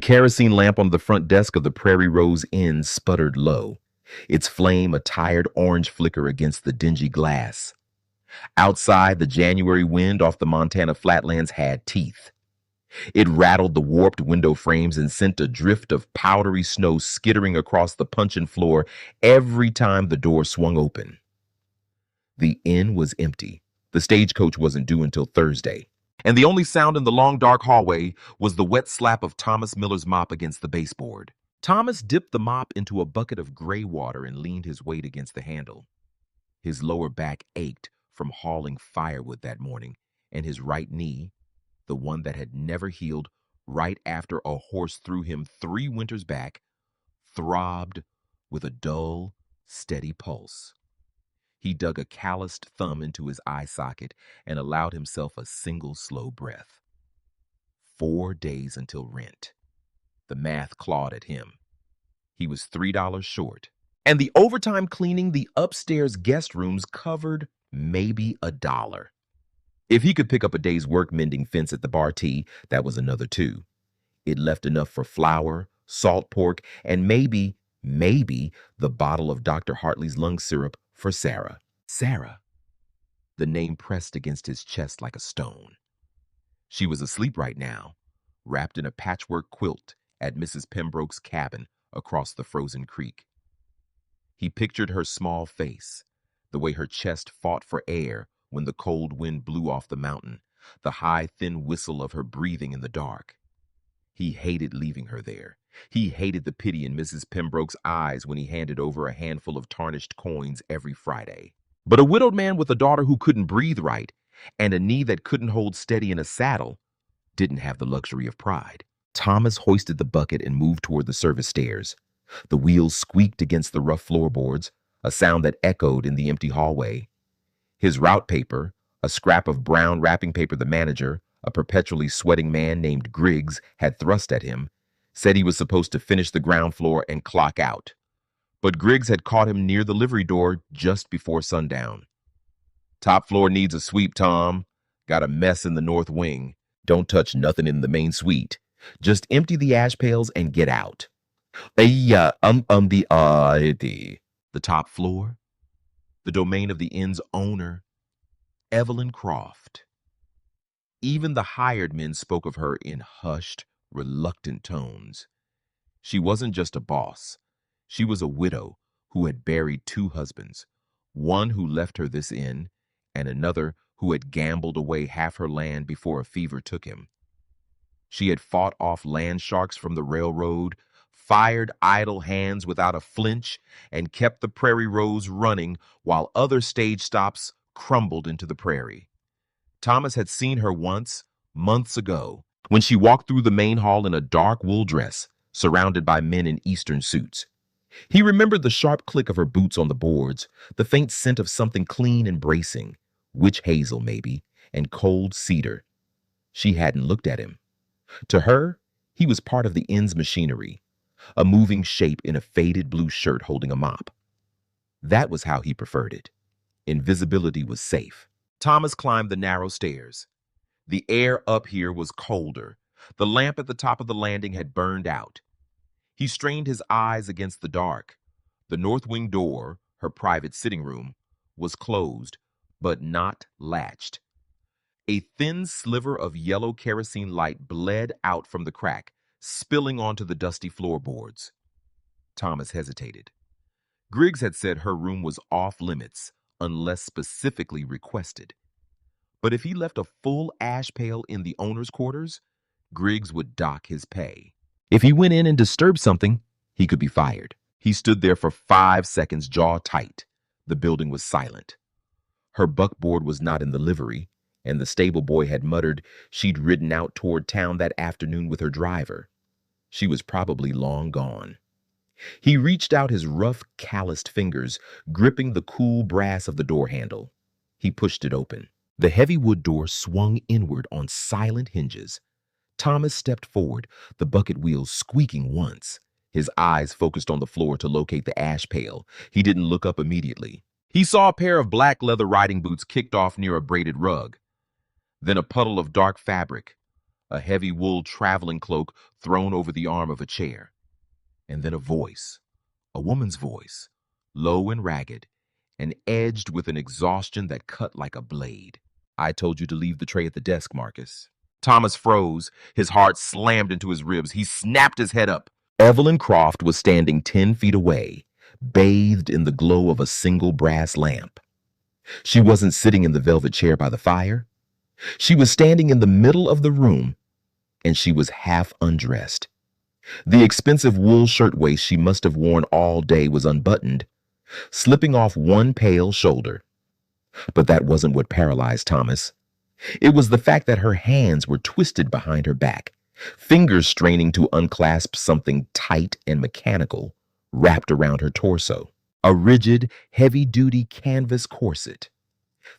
kerosene lamp on the front desk of the Prairie Rose Inn sputtered low, its flame a tired orange flicker against the dingy glass. Outside, the January wind off the Montana flatlands had teeth. It rattled the warped window frames and sent a drift of powdery snow skittering across the puncheon floor every time the door swung open. The inn was empty. The stagecoach wasn't due until Thursday. And the only sound in the long dark hallway was the wet slap of Thomas Miller's mop against the baseboard. Thomas dipped the mop into a bucket of gray water and leaned his weight against the handle. His lower back ached from hauling firewood that morning, and his right knee, the one that had never healed right after a horse threw him 3 winters back, throbbed with a dull, steady pulse. He dug a calloused thumb into his eye socket and allowed himself a single slow breath. 4 days until rent. The math clawed at him. He was $3 short. And the overtime cleaning the upstairs guest rooms covered maybe $1. If he could pick up a day's work mending fence at the Bar T, that was another $2. It left enough for flour, salt pork, and maybe the bottle of Dr. Hartley's lung syrup for Sarah. Sarah. The name pressed against his chest like a stone. She was asleep right now, wrapped in a patchwork quilt at Mrs. Pembroke's cabin across the frozen creek. He pictured her small face, the way her chest fought for air when the cold wind blew off the mountain, the high, thin whistle of her breathing in the dark. He hated leaving her there. He hated the pity in Mrs. Pembroke's eyes when he handed over a handful of tarnished coins every Friday. But a widowed man with a daughter who couldn't breathe right and a knee that couldn't hold steady in a saddle didn't have the luxury of pride. Thomas hoisted the bucket and moved toward the service stairs. The wheels squeaked against the rough floorboards, a sound that echoed in the empty hallway. His route paper, a scrap of brown wrapping paper the manager, a perpetually sweating man named Griggs, had thrust at him, said he was supposed to finish the ground floor and clock out. But Griggs had caught him near the livery door just before sundown. "Top floor needs a sweep, Tom. Got a mess in the north wing. Don't touch nothing in the main suite. Just empty the ash pails and get out." The top floor? The domain of the inn's owner, Evelyn Croft. Even the hired men spoke of her in hushed, reluctant tones. She wasn't just a boss. She was a widow who had buried 2 husbands, one who left her this inn, and another who had gambled away half her land before a fever took him. She had fought off land sharks from the railroad, fired idle hands without a flinch, and kept the Prairie Rose running while other stage stops crumbled into the prairie. Thomas had seen her once, months ago, when she walked through the main hall in a dark wool dress, surrounded by men in Eastern suits. He remembered the sharp click of her boots on the boards, the faint scent of something clean and bracing, witch hazel maybe, and cold cedar. She hadn't looked at him. To her, he was part of the inn's machinery, a moving shape in a faded blue shirt holding a mop. That was how he preferred it. Invisibility was safe. Thomas climbed the narrow stairs. The air up here was colder. The lamp at the top of the landing had burned out. He strained his eyes against the dark. The north wing door, her private sitting room, was closed, but not latched. A thin sliver of yellow kerosene light bled out from the crack, spilling onto the dusty floorboards. Thomas hesitated. Griggs had said her room was off limits unless specifically requested. But if he left a full ash pail in the owner's quarters, Griggs would dock his pay. If he went in and disturbed something, he could be fired. He stood there for 5 seconds, jaw tight. The building was silent. Her buckboard was not in the livery, and the stable boy had muttered she'd ridden out toward town that afternoon with her driver. She was probably long gone. He reached out his rough, calloused fingers, gripping the cool brass of the door handle. He pushed it open. The heavy wood door swung inward on silent hinges. Thomas stepped forward, the bucket wheels squeaking once. His eyes focused on the floor to locate the ash pail. He didn't look up immediately. He saw a pair of black leather riding boots kicked off near a braided rug. Then a puddle of dark fabric, a heavy wool traveling cloak thrown over the arm of a chair, and then a voice, a woman's voice, low and ragged, and edged with an exhaustion that cut like a blade. I told you to leave the tray at the desk, Marcus. Thomas froze. His heart slammed into his ribs. He snapped his head up. Evelyn Croft was standing 10 feet away, bathed in the glow of a single brass lamp. She wasn't sitting in the velvet chair by the fire. She was standing in the middle of the room, and she was half undressed. The expensive wool shirtwaist she must have worn all day was unbuttoned, slipping off one pale shoulder. But that wasn't what paralyzed Thomas. It was the fact that her hands were twisted behind her back, fingers straining to unclasp something tight and mechanical wrapped around her torso. A rigid, heavy-duty canvas corset.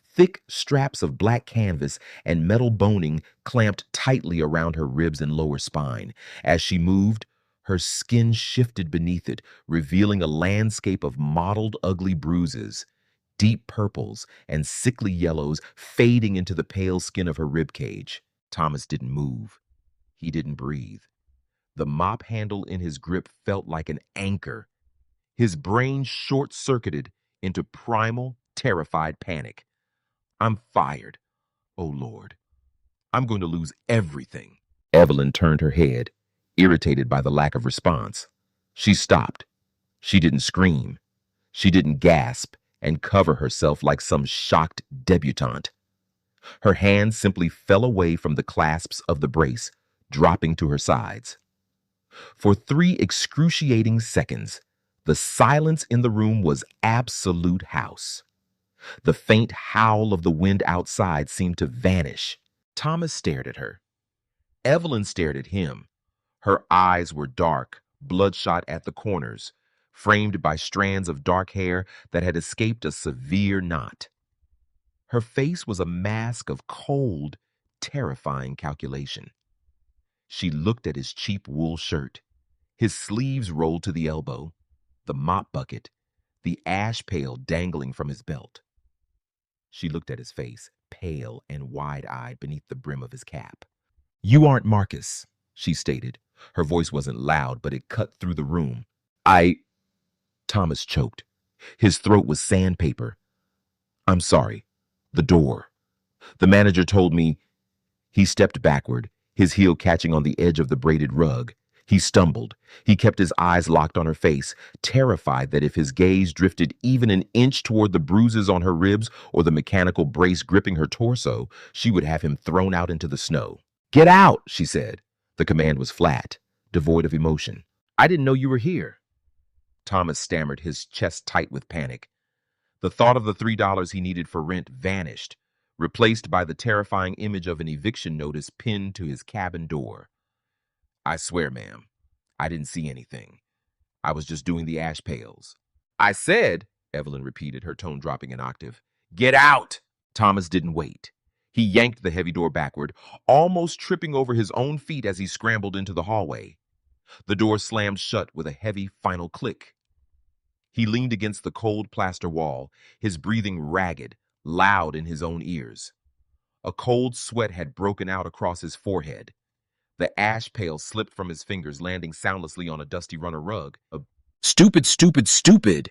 Thick straps of black canvas and metal boning clamped tightly around her ribs and lower spine. As she moved, her skin shifted beneath it, revealing a landscape of mottled, ugly bruises, deep purples and sickly yellows fading into the pale skin of her ribcage. Thomas didn't move. He didn't breathe. The mop handle in his grip felt like an anchor. His brain short-circuited into primal, terrified panic. I'm fired. Oh, Lord. I'm going to lose everything. Evelyn turned her head, irritated by the lack of response. She stopped. She didn't scream. She didn't gasp and cover herself like some shocked debutante. Her hands simply fell away from the clasps of the brace, dropping to her sides. For 3 excruciating seconds, the silence in the room was absolute house. The faint howl of the wind outside seemed to vanish. Thomas stared at her. Evelyn stared at him. Her eyes were dark, bloodshot at the corners, framed by strands of dark hair that had escaped a severe knot. Her face was a mask of cold, terrifying calculation. She looked at his cheap wool shirt, his sleeves rolled to the elbow, the mop bucket, the ash pail dangling from his belt. She looked at his face, pale and wide-eyed beneath the brim of his cap. "You aren't Marcus," she stated. Her voice wasn't loud, but it cut through the room. Thomas choked. His throat was sandpaper. "I'm sorry. The door. The manager told me." He stepped backward, his heel catching on the edge of the braided rug. He stumbled. He kept his eyes locked on her face, terrified that if his gaze drifted even an inch toward the bruises on her ribs or the mechanical brace gripping her torso, she would have him thrown out into the snow. "Get out," she said. The command was flat, devoid of emotion. "I didn't know you were here." Thomas stammered, his chest tight with panic. The thought of the $3 he needed for rent vanished, replaced by the terrifying image of an eviction notice pinned to his cabin door. "I swear, ma'am, I didn't see anything. I was just doing the ash pails." "I said," Evelyn repeated, her tone dropping an octave, "get out!" Thomas didn't wait. He yanked the heavy door backward, almost tripping over his own feet as he scrambled into the hallway. The door slammed shut with a heavy final click. He leaned against the cold plaster wall, his breathing ragged, loud in his own ears. A cold sweat had broken out across his forehead. The ash pail slipped from his fingers, landing soundlessly on a dusty runner rug. Stupid, stupid, stupid!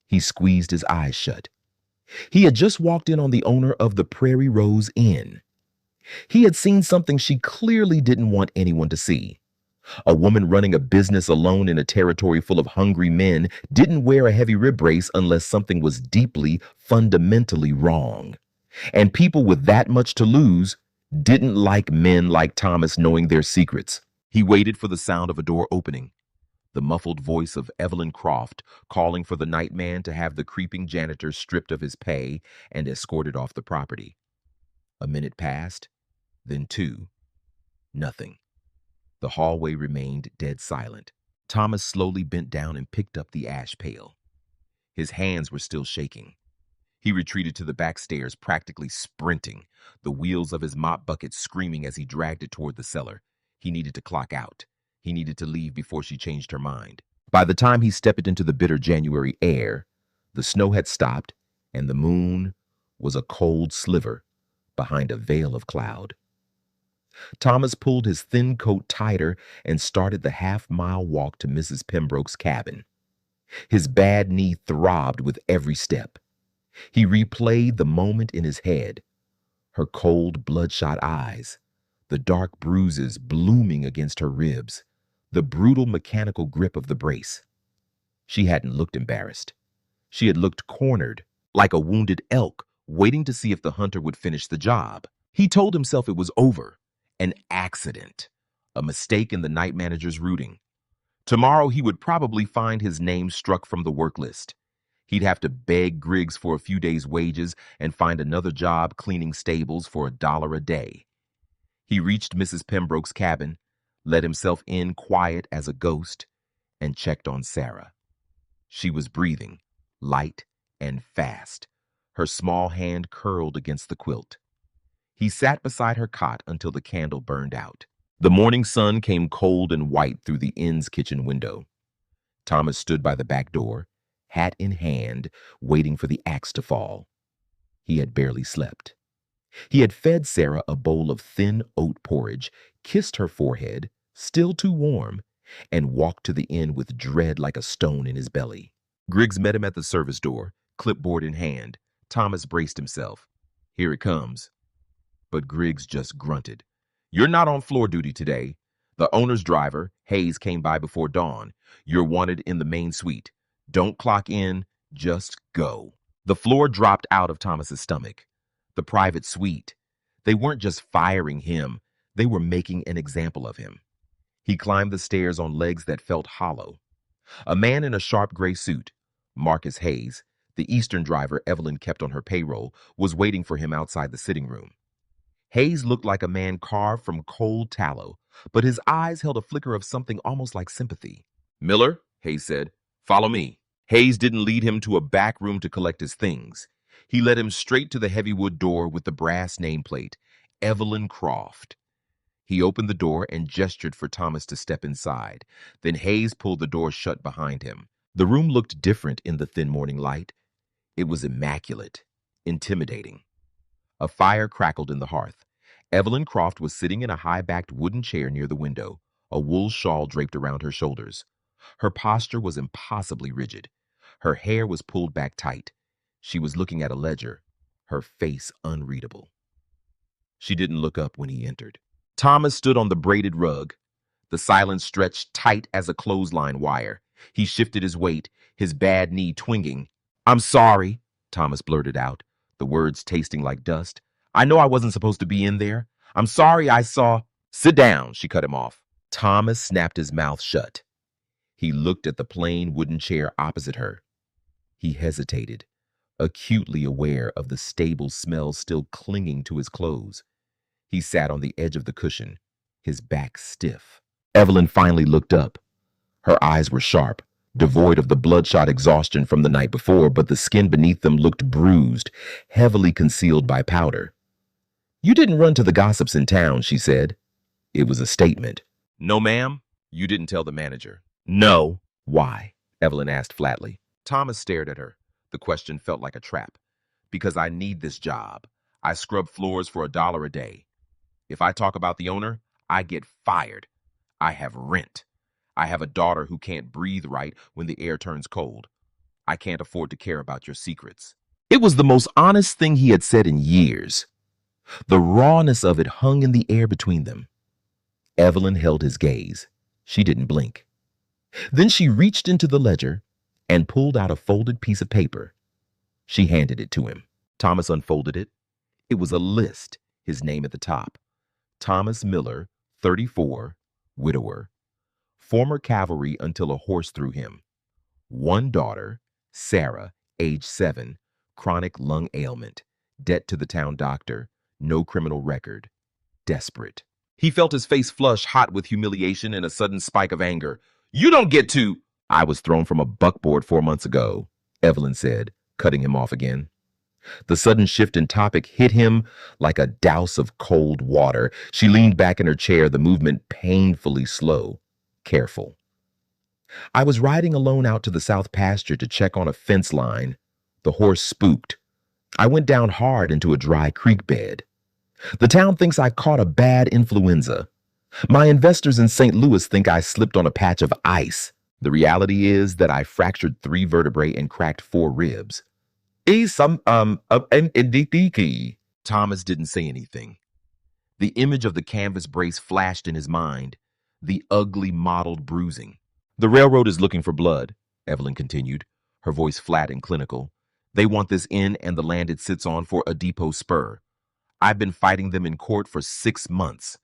He squeezed his eyes shut. He had just walked in on the owner of the Prairie Rose Inn. He had seen something she clearly didn't want anyone to see. A woman running a business alone in a territory full of hungry men didn't wear a heavy rib brace unless something was deeply, fundamentally wrong. And people with that much to lose didn't like men like Thomas knowing their secrets. He waited for the sound of a door opening, the muffled voice of Evelyn Croft calling for the night man to have the creeping janitor stripped of his pay and escorted off the property. A minute passed, then 2. Nothing. The hallway remained dead silent. Thomas slowly bent down and picked up the ash pail. His hands were still shaking. He retreated to the back stairs, practically sprinting, the wheels of his mop bucket screaming as he dragged it toward the cellar. He needed to clock out. He needed to leave before she changed her mind. By the time he stepped into the bitter January air, the snow had stopped, and the moon was a cold sliver behind a veil of cloud. Thomas pulled his thin coat tighter and started the half-mile walk to Mrs. Pembroke's cabin. His bad knee throbbed with every step. He replayed the moment in his head, her cold, bloodshot eyes, the dark bruises blooming against her ribs, the brutal mechanical grip of the brace. She hadn't looked embarrassed. She had looked cornered, like a wounded elk, waiting to see if the hunter would finish the job. He told himself it was over, an accident, a mistake in the night manager's routing. Tomorrow he would probably find his name struck from the work list. He'd have to beg Griggs for a few days' wages and find another job cleaning stables for $1 a day. He reached Mrs. Pembroke's cabin, let himself in quiet as a ghost, and checked on Sarah. She was breathing, light and fast, her small hand curled against the quilt. He sat beside her cot until the candle burned out. The morning sun came cold and white through the inn's kitchen window. Thomas stood by the back door, hat in hand, waiting for the axe to fall. He had barely slept. He had fed Sarah a bowl of thin oat porridge, kissed her forehead, still too warm, and walked to the inn with dread like a stone in his belly. Griggs met him at the service door, clipboard in hand. Thomas braced himself. Here it comes. But Griggs just grunted. You're not on floor duty today. The owner's driver, Hayes, came by before dawn. You're wanted in the main suite. Don't clock in, just go. The floor dropped out of Thomas's stomach. The private suite. They weren't just firing him, they were making an example of him. He climbed the stairs on legs that felt hollow. A man in a sharp gray suit, Marcus Hayes, the Eastern driver Evelyn kept on her payroll, was waiting for him outside the sitting room. Hayes looked like a man carved from cold tallow, but his eyes held a flicker of something almost like sympathy. Miller, Hayes said, follow me. Hayes didn't lead him to a back room to collect his things. He led him straight to the heavy wood door with the brass nameplate, Evelyn Croft. He opened the door and gestured for Thomas to step inside. Then Hayes pulled the door shut behind him. The room looked different in the thin morning light. It was immaculate, intimidating. A fire crackled in the hearth. Evelyn Croft was sitting in a high-backed wooden chair near the window, a wool shawl draped around her shoulders. Her posture was impossibly rigid. Her hair was pulled back tight. She was looking at a ledger, her face unreadable. She didn't look up when he entered. Thomas stood on the braided rug. The silence stretched tight as a clothesline wire. He shifted his weight, his bad knee twinging. I'm sorry, Thomas blurted out, the words tasting like dust. I know I wasn't supposed to be in there. I'm sorry I saw. Sit down, she cut him off. Thomas snapped his mouth shut. He looked at the plain wooden chair opposite her. He hesitated, acutely aware of the stable smell still clinging to his clothes. He sat on the edge of the cushion, his back stiff. Evelyn finally looked up. Her eyes were sharp, devoid of the bloodshot exhaustion from the night before, but the skin beneath them looked bruised, heavily concealed by powder. You didn't run to the gossips in town, she said. It was a statement. No, ma'am. You didn't tell the manager. No. Why? Evelyn asked flatly. Thomas stared at her. The question felt like a trap. Because I need this job. I scrub floors for $1 a day. If I talk about the owner, I get fired. I have rent. I have a daughter who can't breathe right when the air turns cold. I can't afford to care about your secrets. It was the most honest thing he had said in years. The rawness of it hung in the air between them. Evelyn held his gaze. She didn't blink. Then she reached into the ledger and pulled out a folded piece of paper. She handed it to him. Thomas unfolded it. It was a list, his name at the top. Thomas Miller, 34, widower. Former cavalry until a horse threw him. One daughter, Sarah, age 7, chronic lung ailment, debt to the town doctor, no criminal record, desperate. He felt his face flush hot with humiliation and a sudden spike of anger. You don't get to... I was thrown from a buckboard 4 months ago, Evelyn said, cutting him off again. The sudden shift in topic hit him like a douse of cold water. She leaned back in her chair, the movement painfully slow, careful. I was riding alone out to the south pasture to check on a fence line. The horse spooked. I went down hard into a dry creek bed. The town thinks I caught a bad influenza. My investors in St. Louis think I slipped on a patch of ice. The reality is that I fractured 3 vertebrae and cracked 4 ribs. Thomas didn't say anything. The image of the canvas brace flashed in his mind, the ugly mottled bruising. The railroad is looking for blood, Evelyn continued, her voice flat and clinical. They want this inn and the land it sits on for a depot spur. I've been fighting them in court for 6 months.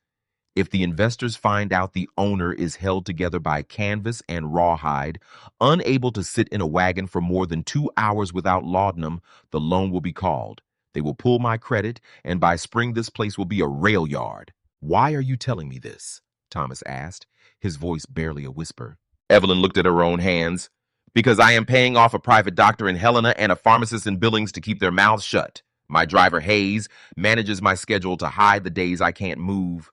If the investors find out the owner is held together by canvas and rawhide, unable to sit in a wagon for more than 2 hours without laudanum, the loan will be called. They will pull my credit, and by spring this place will be a rail yard. Why are you telling me this? Thomas asked, his voice barely a whisper. Evelyn looked at her own hands. Because I am paying off a private doctor in Helena and a pharmacist in Billings to keep their mouths shut. My driver, Hayes, manages my schedule to hide the days I can't move.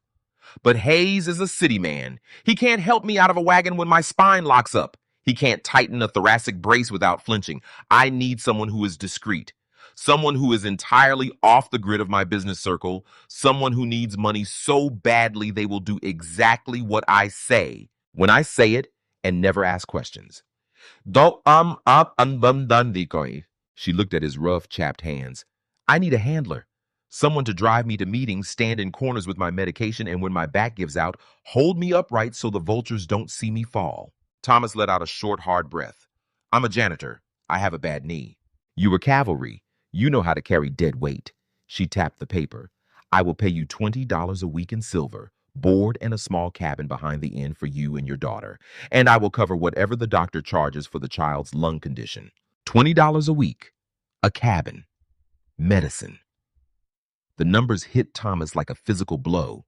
But Hayes is a city man. He can't help me out of a wagon when my spine locks up. He can't tighten a thoracic brace without flinching. I need someone who is discreet. Someone who is entirely off the grid of my business circle. Someone who needs money so badly they will do exactly what I say when I say it and never ask questions. Do up and She looked at his rough, chapped hands. I need a handler. Someone to drive me to meetings, stand in corners with my medication, and when my back gives out, hold me upright so the vultures don't see me fall. Thomas let out a short, hard breath. I'm a janitor. I have a bad knee. You were cavalry. You know how to carry dead weight. She tapped the paper. I will pay you $20 a week in silver, board and a small cabin behind the inn for you and your daughter, and I will cover whatever the doctor charges for the child's lung condition. $20 a week. A cabin. Medicine. The numbers hit Thomas like a physical blow.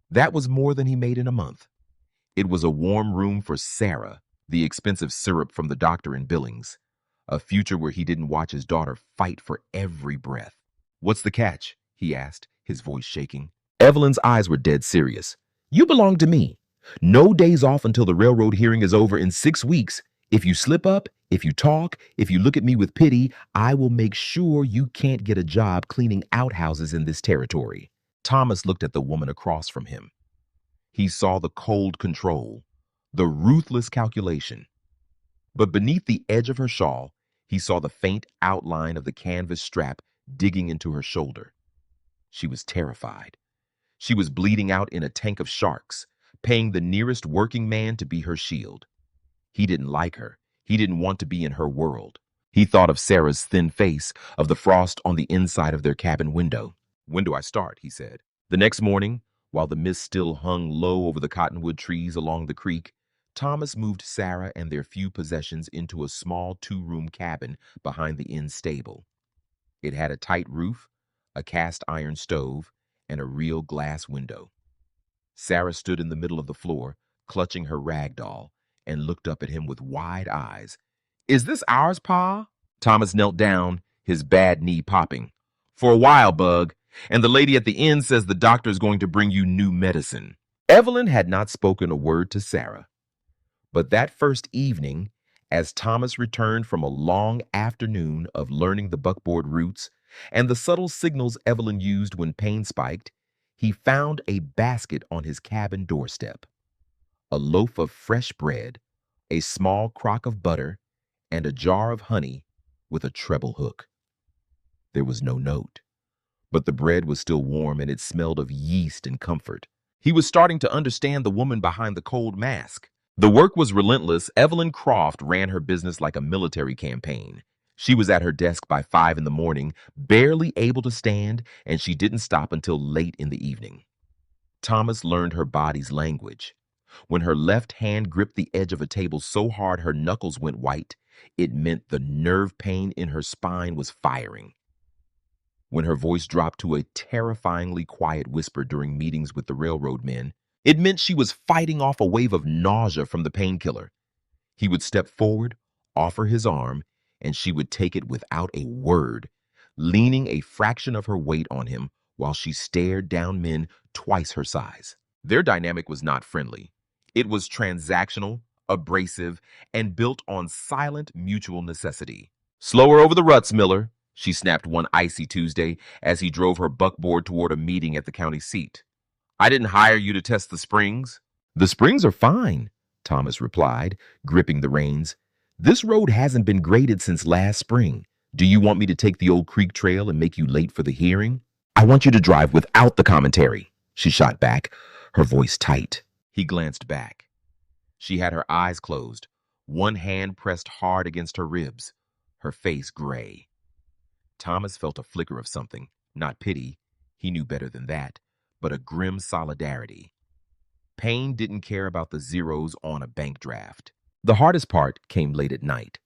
That was more than he made in a month. It was a warm room for Sarah, the expensive syrup from the doctor in Billings. A future where he didn't watch his daughter fight for every breath. What's the catch? He asked, his voice shaking. Evelyn's eyes were dead serious. You belong to me. No days off until the railroad hearing is over in 6 weeks. If you slip up, if you talk, if you look at me with pity, I will make sure you can't get a job cleaning outhouses in this territory. Thomas looked at the woman across from him. He saw the cold control, the ruthless calculation. But beneath the edge of her shawl, he saw the faint outline of the canvas strap digging into her shoulder. She was terrified. She was bleeding out in a tank of sharks, paying the nearest working man to be her shield. He didn't like her. He didn't want to be in her world. He thought of Sarah's thin face, of the frost on the inside of their cabin window. When do I start? He said. The next morning, while the mist still hung low over the cottonwood trees along the creek, Thomas moved Sarah and their few possessions into a small 2-room cabin behind the inn stable. It had a tight roof, a cast iron stove, and a real glass window. Sarah stood in the middle of the floor, clutching her rag doll, and looked up at him with wide eyes. Is this ours, Pa? Thomas knelt down, his bad knee popping. For a while, Bug, and the lady at the inn says the doctor's going to bring you new medicine. Evelyn had not spoken a word to Sarah. But that first evening, as Thomas returned from a long afternoon of learning the buckboard routes and the subtle signals Evelyn used when pain spiked, he found a basket on his cabin doorstep. A loaf of fresh bread, a small crock of butter, and a jar of honey with a treble hook. There was no note, but the bread was still warm and it smelled of yeast and comfort. He was starting to understand the woman behind the cold mask. The work was relentless. Evelyn Croft ran her business like a military campaign. She was at her desk by 5 in the morning, barely able to stand, and she didn't stop until late in the evening. Thomas learned her body's language. When her left hand gripped the edge of a table so hard her knuckles went white, it meant the nerve pain in her spine was firing. When her voice dropped to a terrifyingly quiet whisper during meetings with the railroad men, it meant she was fighting off a wave of nausea from the painkiller. He would step forward, offer his arm, and she would take it without a word, leaning a fraction of her weight on him while she stared down men twice her size. Their dynamic was not friendly. It was transactional, abrasive, and built on silent mutual necessity. Slower over the ruts, Miller, she snapped one icy Tuesday as he drove her buckboard toward a meeting at the county seat. I didn't hire you to test the springs. The springs are fine, Thomas replied, gripping the reins. This road hasn't been graded since last spring. Do you want me to take the old creek trail and make you late for the hearing? I want you to drive without the commentary, she shot back, her voice tight. He glanced back. She had her eyes closed, one hand pressed hard against her ribs, her face gray. Thomas felt a flicker of something, not pity, he knew better than that, but a grim solidarity. Payne didn't care about the zeros on a bank draft. The hardest part came late at night.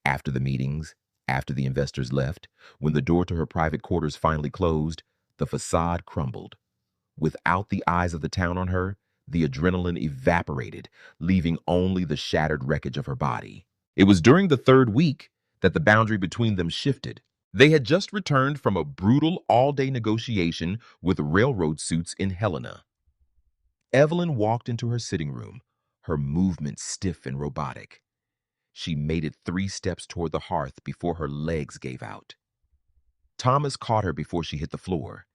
After the meetings, after the investors left, when the door to her private quarters finally closed, the facade crumbled. Without the eyes of the town on her, the adrenaline evaporated, leaving only the shattered wreckage of her body. It was during the third week that the boundary between them shifted. They had just returned from a brutal all-day negotiation with railroad suits in Helena. Evelyn walked into her sitting room, her movement stiff and robotic. She made it 3 steps toward the hearth before her legs gave out. Thomas caught her before she hit the floor.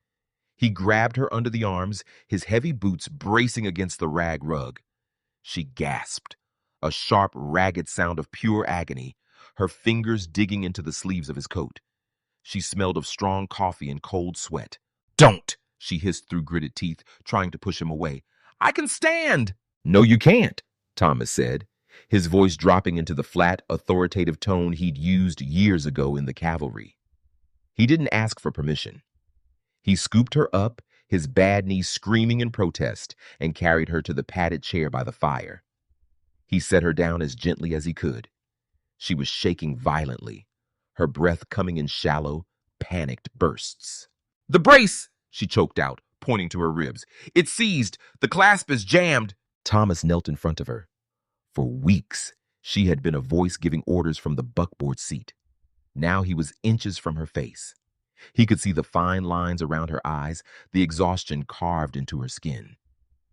He grabbed her under the arms, his heavy boots bracing against the rag rug. She gasped, a sharp, ragged sound of pure agony, her fingers digging into the sleeves of his coat. She smelled of strong coffee and cold sweat. Don't, she hissed through gritted teeth, trying to push him away. I can stand. No, you can't, Thomas said, his voice dropping into the flat, authoritative tone he'd used years ago in the cavalry. He didn't ask for permission. He scooped her up, his bad knee screaming in protest, and carried her to the padded chair by the fire. He set her down as gently as he could. She was shaking violently, her breath coming in shallow, panicked bursts. The brace, she choked out, pointing to her ribs. It's seized. The clasp is jammed. Thomas knelt in front of her. For weeks, she had been a voice giving orders from the buckboard seat. Now he was inches from her face. He could see the fine lines around her eyes, the exhaustion carved into her skin.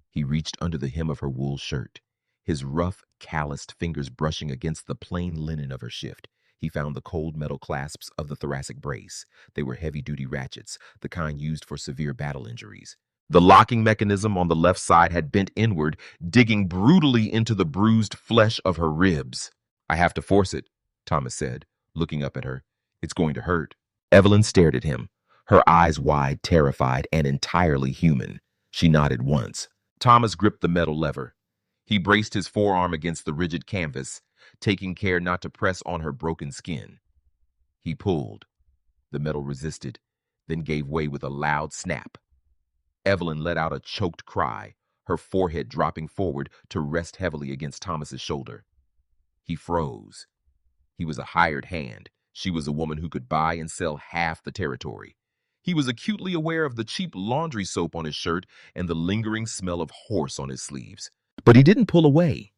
He reached under the hem of her wool shirt, his rough, calloused fingers brushing against the plain linen of her shift. He found the cold metal clasps of the thoracic brace. They were heavy-duty ratchets, the kind used for severe battle injuries. The locking mechanism on the left side had bent inward, digging brutally into the bruised flesh of her ribs. I have to force it, Thomas said, looking up at her. It's going to hurt. Evelyn stared at him, her eyes wide, terrified, and entirely human. She nodded once. Thomas gripped the metal lever. He braced his forearm against the rigid canvas, taking care not to press on her broken skin. He pulled. The metal resisted, then gave way with a loud snap. Evelyn let out a choked cry, her forehead dropping forward to rest heavily against Thomas's shoulder. He froze. He was a hired hand. She was a woman who could buy and sell half the territory. He was acutely aware of the cheap laundry soap on his shirt and the lingering smell of horse on his sleeves. But he didn't pull away.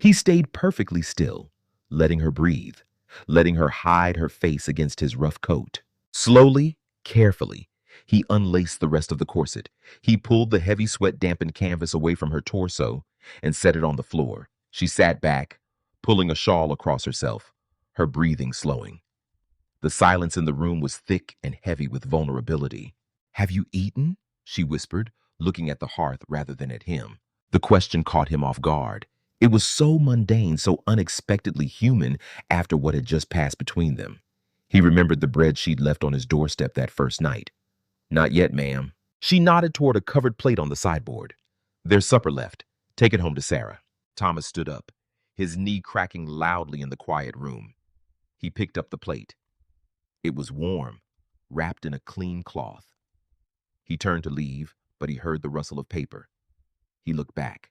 He stayed perfectly still, letting her breathe, letting her hide her face against his rough coat. Slowly, carefully, he unlaced the rest of the corset. He pulled the heavy sweat-dampened canvas away from her torso and set it on the floor. She sat back, pulling a shawl across herself, her breathing slowing. The silence in the room was thick and heavy with vulnerability. Have you eaten? She whispered, looking at the hearth rather than at him. The question caught him off guard. It was so mundane, so unexpectedly human after what had just passed between them. He remembered the bread she'd left on his doorstep that first night. Not yet, ma'am. She nodded toward a covered plate on the sideboard. There's supper left. Take it home to Sarah. Thomas stood up, his knee cracking loudly in the quiet room. He picked up the plate. It was warm, wrapped in a clean cloth. He turned to leave, but he heard the rustle of paper. He looked back.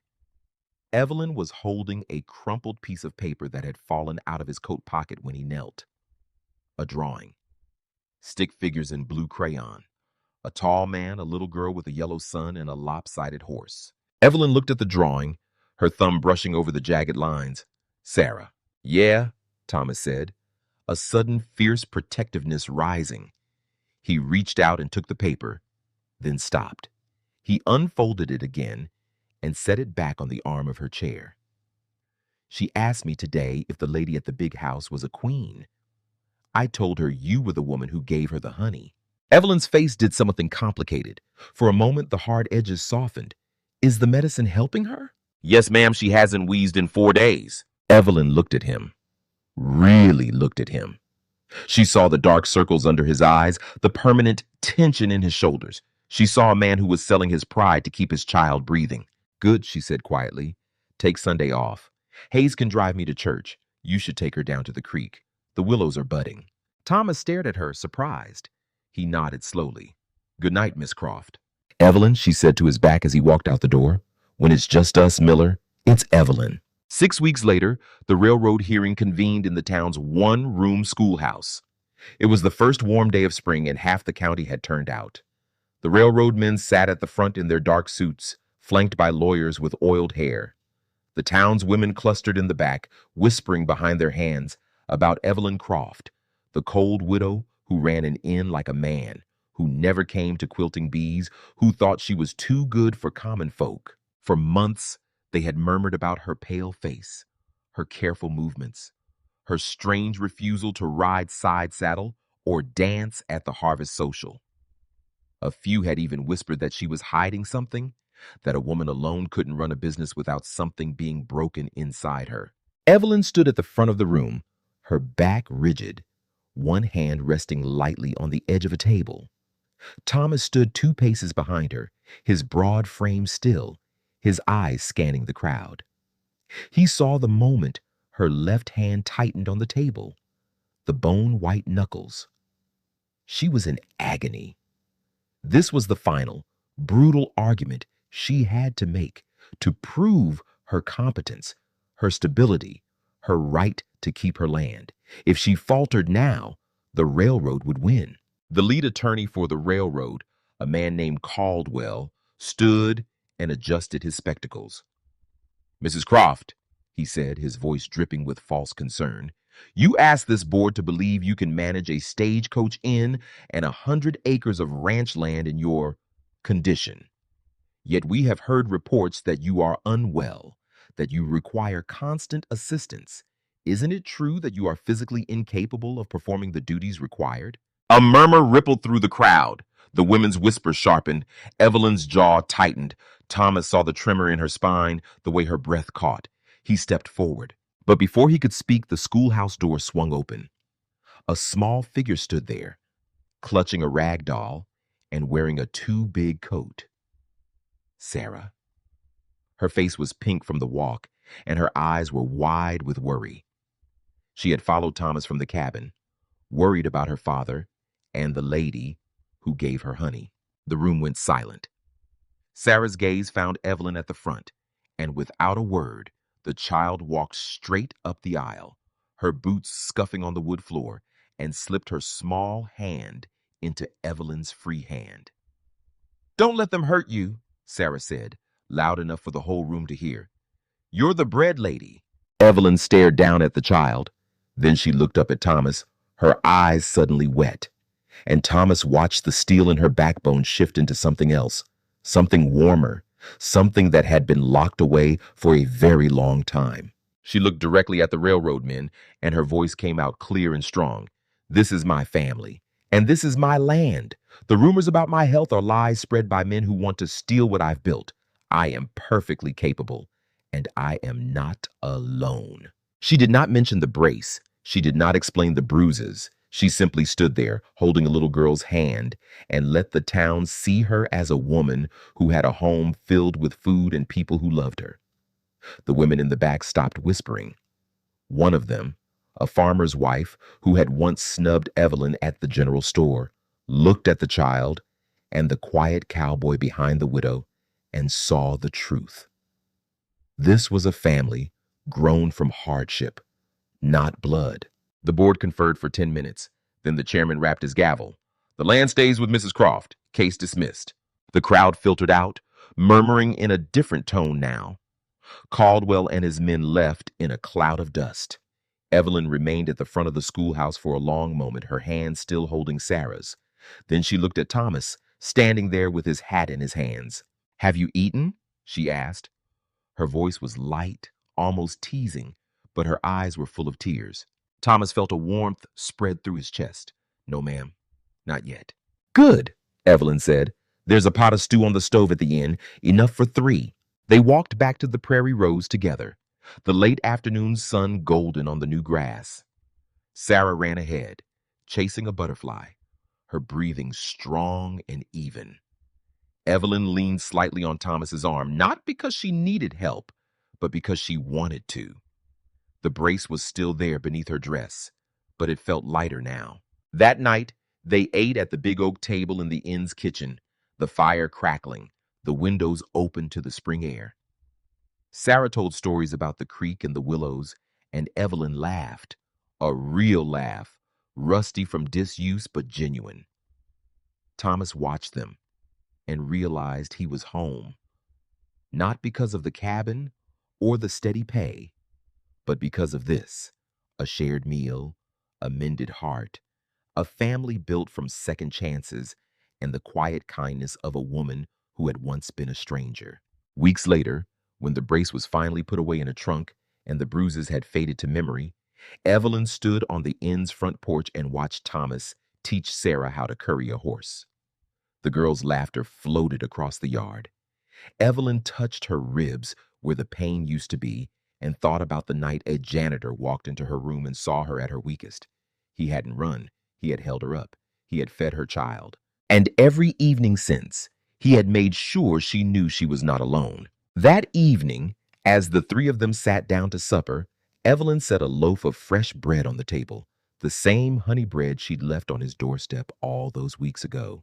Evelyn was holding a crumpled piece of paper that had fallen out of his coat pocket when he knelt. A drawing. Stick figures in blue crayon. A tall man, a little girl with a yellow sun, and a lopsided horse. Evelyn looked at the drawing, her thumb brushing over the jagged lines. Sarah. Yeah, Thomas said, a sudden fierce protectiveness rising. He reached out and took the paper, then stopped. He unfolded it again and set it back on the arm of her chair. She asked me today if the lady at the big house was a queen. I told her you were the woman who gave her the honey. Evelyn's face did something complicated. For a moment, the hard edges softened. Is the medicine helping her? Yes, ma'am, she hasn't wheezed in 4 days. Evelyn looked at him, really looked at him. She saw the dark circles under his eyes, the permanent tension in his shoulders. She saw a man who was selling his pride to keep his child breathing. Good, she said quietly. Take Sunday off. Hayes can drive me to church. You should take her down to the creek. The willows are budding. Thomas stared at her, surprised. He nodded slowly. Good night, Miss Croft. Evelyn, she said to his back as he walked out the door. When it's just us, Miller, it's Evelyn. 6 weeks later, the railroad hearing convened in the town's one-room schoolhouse. It was the first warm day of spring, and half the county had turned out. The railroad men sat at the front in their dark suits, flanked by lawyers with oiled hair. The town's women clustered in the back, whispering behind their hands about Evelyn Croft, the cold widow who ran an inn like a man, who never came to quilting bees, who thought she was too good for common folk. For months, they had murmured about her pale face, her careful movements, her strange refusal to ride side saddle or dance at the harvest social. A few had even whispered that she was hiding something, that a woman alone couldn't run a business without something being broken inside her. Evelyn stood at the front of the room, her back rigid, one hand resting lightly on the edge of a table. Thomas stood 2 paces behind her, his broad frame still, his eyes scanning the crowd. He saw the moment her left hand tightened on the table, the bone-white knuckles. She was in agony. This was the final, brutal argument she had to make to prove her competence, her stability, her right to keep her land. If she faltered now, the railroad would win. The lead attorney for the railroad, a man named Caldwell, stood and adjusted his spectacles. Mrs. Croft, he said, his voice dripping with false concern, you asked this board to believe you can manage a stagecoach inn and 100 acres of ranch land in your condition. Yet we have heard reports that you are unwell, that you require constant assistance. Isn't it true that you are physically incapable of performing the duties required? A murmur rippled through the crowd. The women's whispers sharpened. Evelyn's jaw tightened. Thomas saw the tremor in her spine, the way her breath caught. He stepped forward. But before he could speak, the schoolhouse door swung open. A small figure stood there, clutching a rag doll and wearing a too big coat. Sarah. Her face was pink from the walk, and her eyes were wide with worry. She had followed Thomas from the cabin, worried about her father and the lady who gave her honey. The room went silent. Sarah's gaze found Evelyn at the front, and without a word, the child walked straight up the aisle, her boots scuffing on the wood floor, and slipped her small hand into Evelyn's free hand. Don't let them hurt you, Sarah said, loud enough for the whole room to hear. You're the bread lady. Evelyn stared down at the child. Then she looked up at Thomas, her eyes suddenly wet. And Thomas watched the steel in her backbone shift into something else, something warmer, something that had been locked away for a very long time. She looked directly at the railroad men, and her voice came out clear and strong. This is my family, and this is my land. The rumors about my health are lies spread by men who want to steal what I've built. I am perfectly capable, and I am not alone. She did not mention the brace. She did not explain the bruises. She simply stood there, holding a little girl's hand, and let the town see her as a woman who had a home filled with food and people who loved her. The women in the back stopped whispering. One of them, a farmer's wife who had once snubbed Evelyn at the general store, looked at the child and the quiet cowboy behind the widow and saw the truth. This was a family grown from hardship, not blood. The board conferred for 10 minutes. Then the chairman rapped his gavel. The land stays with Mrs. Croft. Case dismissed. The crowd filtered out, murmuring in a different tone now. Caldwell and his men left in a cloud of dust. Evelyn remained at the front of the schoolhouse for a long moment, her hand still holding Sarah's. Then she looked at Thomas, standing there with his hat in his hands. Have you eaten? She asked. Her voice was light, almost teasing, but her eyes were full of tears. Thomas felt a warmth spread through his chest. No, ma'am, not yet. Good, Evelyn said. There's a pot of stew on the stove at the inn, enough for 3. They walked back to the Prairie Rose together, the late afternoon sun golden on the new grass. Sarah ran ahead, chasing a butterfly, her breathing strong and even. Evelyn leaned slightly on Thomas's arm, not because she needed help, but because she wanted to. The brace was still there beneath her dress, but it felt lighter now. That night, they ate at the big oak table in the inn's kitchen, the fire crackling, the windows open to the spring air. Sarah told stories about the creek and the willows, and Evelyn laughed, a real laugh, rusty from disuse but genuine. Thomas watched them and realized he was home, not because of the cabin or the steady pay, but because of this, a shared meal, a mended heart, a family built from second chances, and the quiet kindness of a woman who had once been a stranger. Weeks later, when the brace was finally put away in a trunk and the bruises had faded to memory, Evelyn stood on the inn's front porch and watched Thomas teach Sarah how to curry a horse. The girl's laughter floated across the yard. Evelyn touched her ribs where the pain used to be and thought about the night a janitor walked into her room and saw her at her weakest. He hadn't run. He had held her up. He had fed her child. And every evening since, he had made sure she knew she was not alone. That evening, as the 3 of them sat down to supper, Evelyn set a loaf of fresh bread on the table, the same honey bread she'd left on his doorstep all those weeks ago.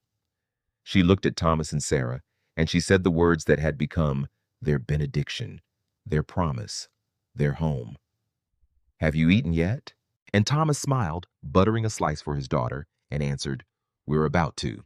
She looked at Thomas and Sarah, and she said the words that had become their benediction, their promise, their home. "Have you eaten yet?" And Thomas smiled, buttering a slice for his daughter, and answered, "We're about to."